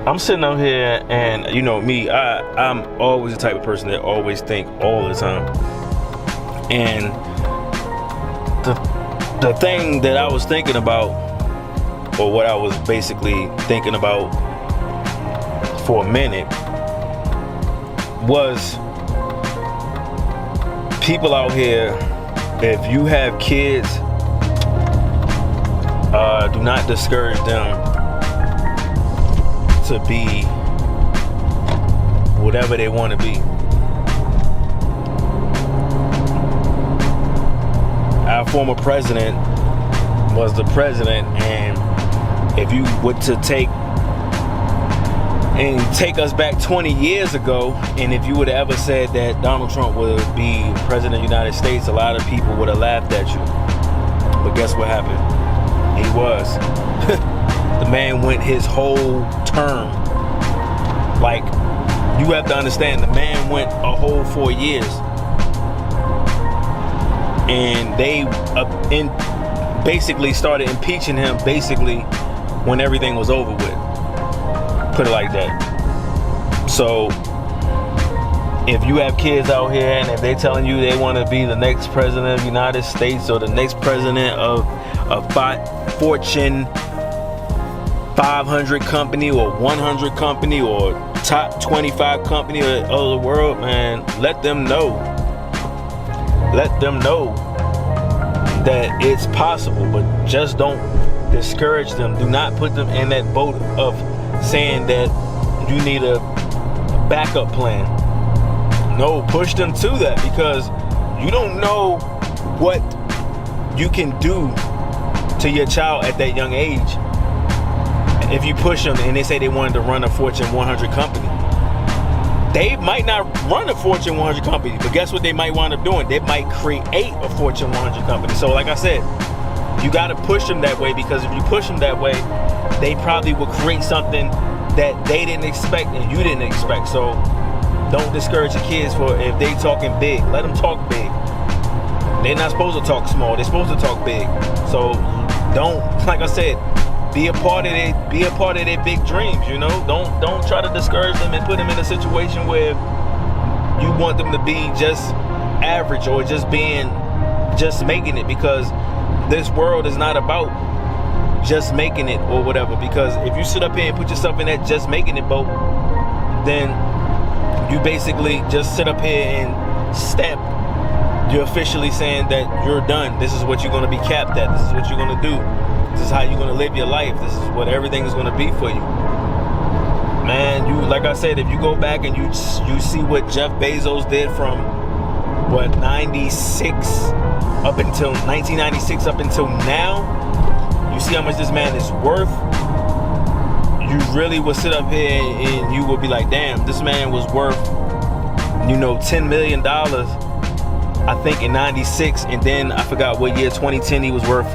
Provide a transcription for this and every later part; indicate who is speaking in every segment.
Speaker 1: I'm sitting up here, and you know me, I'm always the type of person that always think all the time. And the thing that I was thinking about, or what I was basically thinking about for a minute, was people out here, if you have kids, do not discourage them to be whatever they want to be. Our former president was the president, and if you were to take us back 20 years ago, and if you would have ever said that Donald Trump would be president of the United States, a lot of people would have laughed at you. But guess what happened? He was. The man went his whole term. Like, you have to understand, the man went a whole 4 years. And they basically started impeaching him basically when everything was over with. Put it like that. So, if you have kids out here and if they're telling you they want to be the next president of the United States or the next president of a Fortune 500 company or 100 company or top 25 company of the world, man, let them know. Let them know that it's possible, but just don't discourage them. Do not put them in that boat of saying that you need a backup plan. No, push them to that, because you don't know what you can do to your child at that young age. If you push them and they say they wanted to run a Fortune 100 company, they might not run a Fortune 100 company, but guess what they might wind up doing? They might create a Fortune 100 company. So like I said, you got to push them that way, because if you push them that way, they probably will create something that they didn't expect and you didn't expect. So don't discourage your kids for if they talking big. Let them talk big. They're not supposed to talk small. They're supposed to talk big. So don't, like I said, be a part of their big dreams, you know? Don't try to discourage them and put them in a situation where you want them to be just average or just making it, because this world is not about just making it or whatever. Because if you sit up here and put yourself in that just making it boat, then you basically just sit up here and stamp. You're officially saying that you're done. This is what you're going to be capped at. This is what you're going to do. This is how you're going to live your life. This is what everything is going to be for you. Man, you, like I said, if you go back and you see what Jeff Bezos did from 1996 up until now, you see how much this man is worth. You really would sit up here and you would be like, damn, this man was worth, $10 million, I think, in 96. And then I forgot what year, 2010, he was worth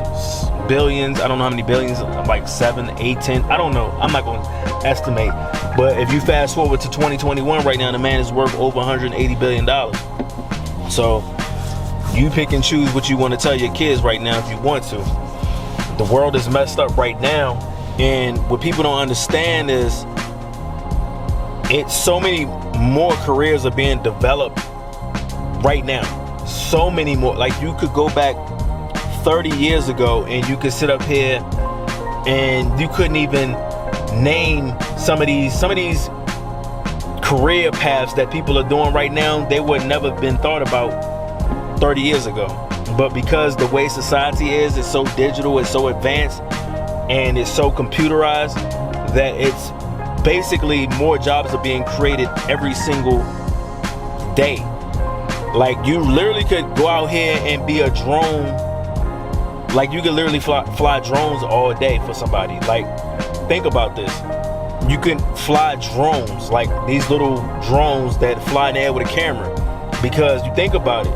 Speaker 1: billions. I don't know how many billions, like 7, 8, 10. I don't know. I'm not going to estimate. But if you fast forward to 2021 right now, the man is worth over $180 billion. So you pick and choose what you want to tell your kids right now if you want to. The world is messed up right now. And what people don't understand is it's so many more careers are being developed right now. So many more. Like, you could go back 30 years ago and you could sit up here and you couldn't even name some of these career paths that people are doing right now. They would never have been thought about 30 years ago. But because the way society is, it's so digital, it's so advanced, and it's so computerized that it's basically more jobs are being created every single day. Like, you literally could go out here and be a drone. Like, you could literally fly drones all day for somebody. Like, think about this. You can fly drones, like these little drones that fly in the air with a camera. Because you think about it,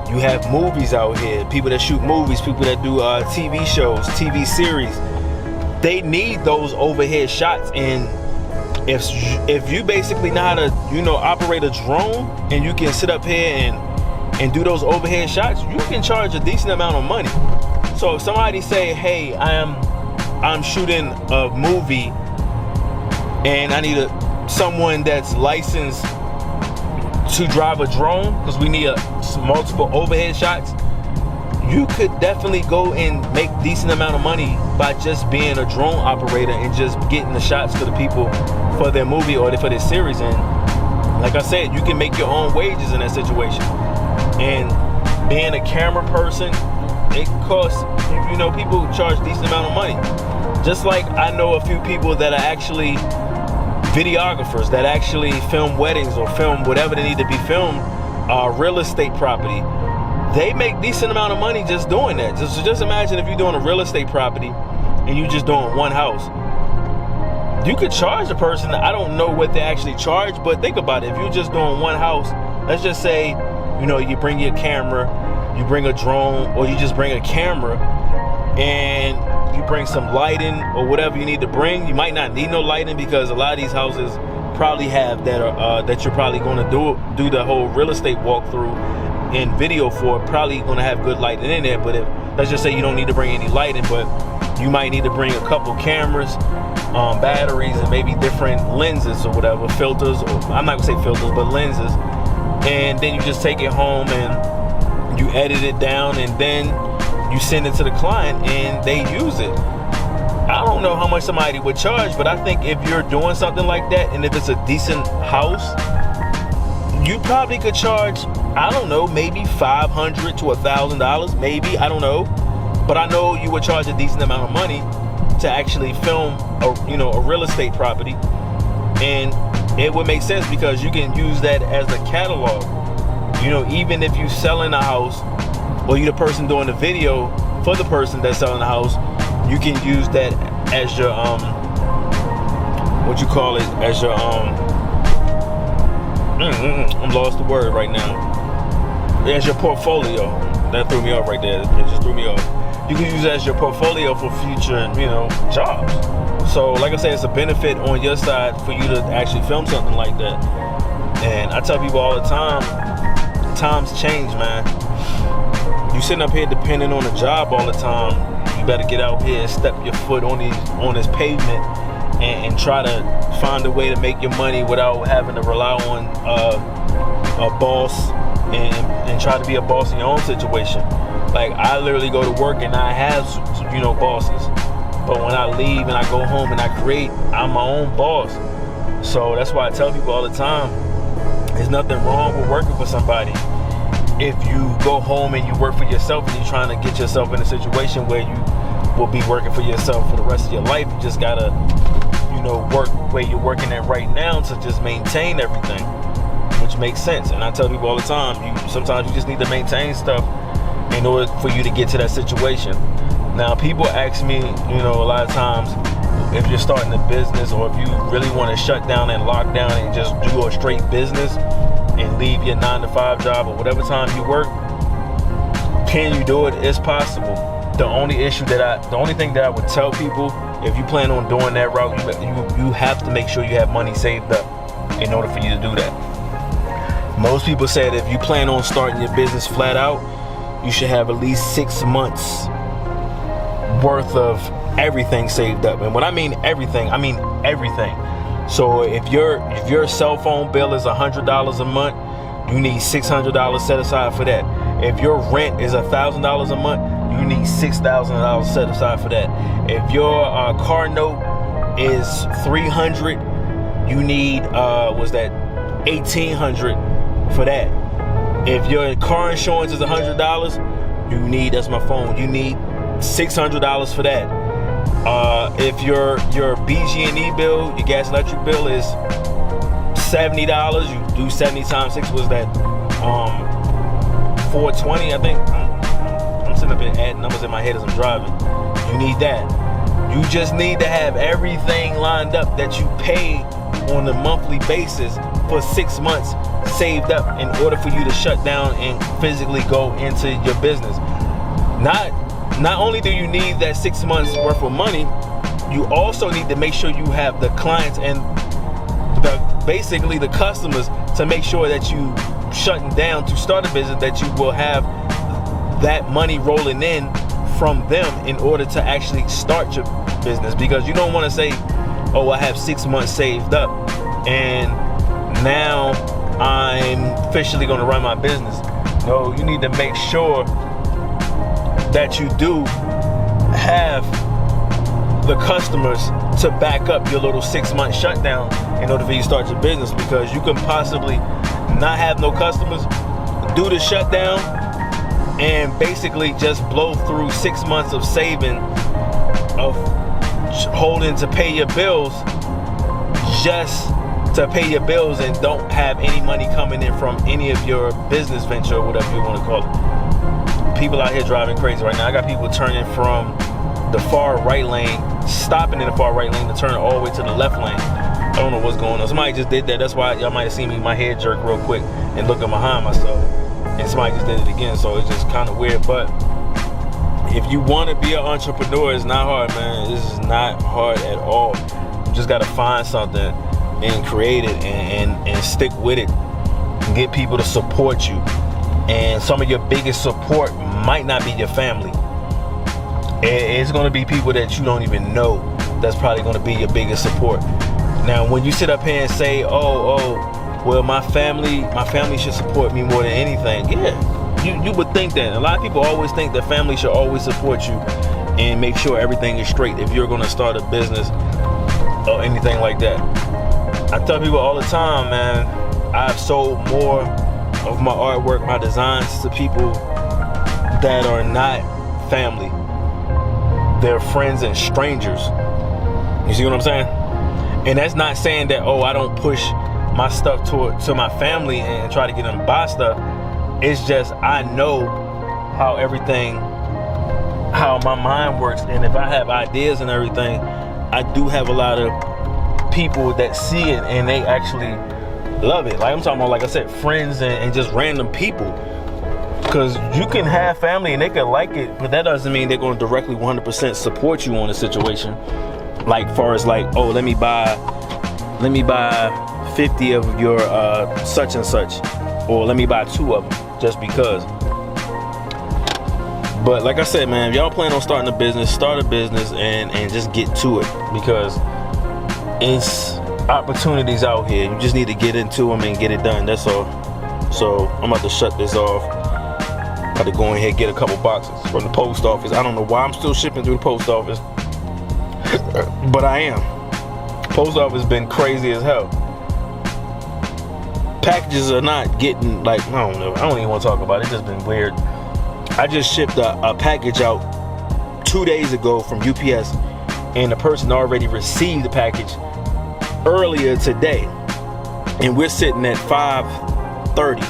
Speaker 1: you have movies out here, people that shoot movies, people that do TV shows, TV series. They need those overhead shots. And if you basically know how to, operate a drone, and you can sit up here and do those overhead shots, you can charge a decent amount of money. So if somebody say, hey, I'm shooting a movie and I need someone that's licensed to drive a drone, because we need multiple overhead shots, you could definitely go and make decent amount of money by just being a drone operator and just getting the shots to the people for their movie or for their series. And like I said, you can make your own wages in that situation. And being a camera person, it costs, people charge decent amount of money. Just like I know a few people that are actually videographers that actually film weddings or film whatever they need to be filmed, real estate property. They make decent amount of money just doing that. Just imagine if you're doing a real estate property and you just doing one house. You could charge a person, I don't know what they actually charge, but think about it. If you're just doing one house, let's just say, you bring your camera, you bring a drone, or you just bring a camera and you bring some lighting or whatever you need to bring. You might not need no lighting, because a lot of these houses probably have that you're probably going to do the whole real estate walkthrough in video for, probably going to have good lighting in there. But let's just say you don't need to bring any lighting, but you might need to bring a couple cameras, batteries, and maybe different lenses or whatever, filters, or I'm not gonna say filters, but lenses. And then you just take it home and you edit it down, and then you send it to the client and they use it. I don't know how much somebody would charge, but I think if you're doing something like that, and if it's a decent house, you probably could charge, I don't know, maybe $500 to $1,000, maybe, I don't know. But I know you would charge a decent amount of money to actually film a real estate property. And it would make sense, because you can use that as a catalog. Even if you're selling a house, or you're the person doing the video for the person that's selling the house, you can use that as your as your I'm lost the word right now. As your portfolio. That threw me off right there. It just threw me off. You can use it as your portfolio for future, jobs. So like I said, it's a benefit on your side for you to actually film something like that. And I tell people all the time, times change, man. You sitting up here depending on a job all the time. You better get out here and step your foot on this pavement and try to find a way to make your money without having to rely on a boss and try to be a boss in your own situation. Like, I literally go to work and I have bosses, but when I leave and I go home and I create, I'm my own boss. So that's why I tell people all the time, there's nothing wrong with working for somebody. If you go home and you work for yourself and you're trying to get yourself in a situation where you will be working for yourself for the rest of your life, you just gotta work where you're working at right now to just maintain everything, which makes sense. And I tell people all the time, sometimes you just need to maintain stuff in order for you to get to that situation. Now, people ask me, a lot of times, if you're starting a business, or if you really want to shut down and lock down and just do a straight business and leave your 9-to-5 job or whatever time you work, can you do it? It's possible. The only thing that I would tell people, if you plan on doing that route, you have to make sure you have money saved up in order for you to do that. Most people say that if you plan on starting your business flat out, you should have at least 6 months worth of everything saved up. And when I mean everything, I mean everything. So if your cell phone bill is $100 a month, you need $600 set aside for that. If your rent is $1,000 a month, you need $6,000 set aside for that. If your car note is $300, you need $1,800 for that. If your car insurance is $100, that's my phone, you need $600 for that. If your BG&E bill, your gas electric bill is $70, you do 70 times 6 was that $420, I think. I'm sitting up here adding numbers in my head as I'm driving. You need that. You just need to have everything lined up that you pay on a monthly basis for 6 months saved up in order for you to shut down and physically go into your business. Not only do you need that 6 months worth of money, you also need to make sure you have the clients and basically the customers to make sure that you shutting down to start a business, that you will have that money rolling in from them in order to actually start your business. Because you don't want to say, oh, I have 6 months saved up, and now I'm officially going to run my business. No, you need to make sure that you do have the customers to back up your little 6-month shutdown in order for you to start your business, because you can possibly not have no customers, do the shutdown, and basically just blow through 6 months of saving, of holding to pay your bills, just to pay your bills, and don't have any money coming in from any of your business venture or whatever you want to call it. People out here driving crazy right now. I got people turning from the far right lane, stopping in the far right lane to turn all the way to the left lane. I don't know what's going on. Somebody just did that. That's why y'all might have seen me, my head jerk real quick and looking behind myself. And somebody just did it again, so it's just kind of weird. But if you want to be an entrepreneur, it's not hard, man. This is not hard at all. You just got to find something and create it and stick with it and get people to support you. And some of your biggest support might not be your family. It's going to be people that you don't even know that's probably going to be your biggest support. Now, when you sit up here and say, well, my family should support me more than anything. Yeah, you would think that. A lot of people always think that family should always support you and make sure everything is straight if you're going to start a business or anything like that. I tell people all the time, man, I've sold more of my artwork, my designs to people that are not family. They're friends and strangers. You see what I'm saying? And that's not saying that, I don't push my stuff to my family and try to get them to buy stuff. It's just I know how my mind works, and if I have ideas and everything, I do have a lot of people that see it and they actually love it. Like I'm talking about, like I said, friends and just random people. Because you can have family and they can like it, but that doesn't mean they're going to directly 100% support you on a situation. Like far as like, let me buy 50 of your such and such, or let me buy 2 of them just because. But like I said, man, if y'all plan on starting a business, start a business and just get to it, because it's opportunities out here. You just need to get into them and get it done. That's all. So I'm about to shut this off. Got to go in here and get a couple boxes from the post office. I don't know why I'm still shipping through the post office, but I am. Post office been crazy as hell. Packages are not getting, like, I don't know. I don't even want to talk about it. It's just been weird. I just shipped a package out 2 days ago from UPS, and the person already received the package earlier today, and we're sitting at 5:30.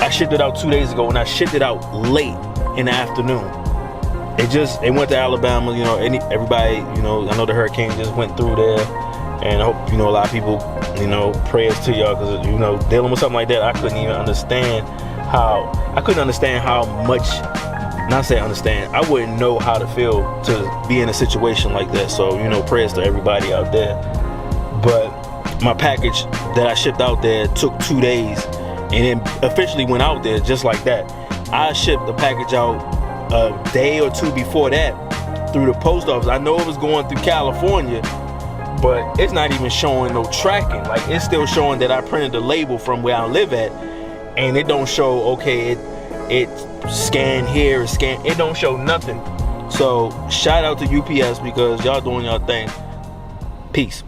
Speaker 1: I shipped it out 2 days ago, and I shipped it out late in the afternoon. It went to Alabama, everybody, I know the hurricane just went through there, and I hope, a lot of people, prayers to y'all, because, dealing with something like that, I couldn't understand how much, not say understand, I wouldn't know how to feel to be in a situation like that. So, prayers to everybody out there. But my package that I shipped out there took 2 days, and it officially went out there just like that. I shipped the package out a day or 2 before that through the post office. I know it was going through California, but it's not even showing no tracking. Like, it's still showing that I printed the label from where I live at, and it don't show, okay, it scanned here, it don't show nothing. So shout out to UPS, because y'all doing y'all thing. Peace.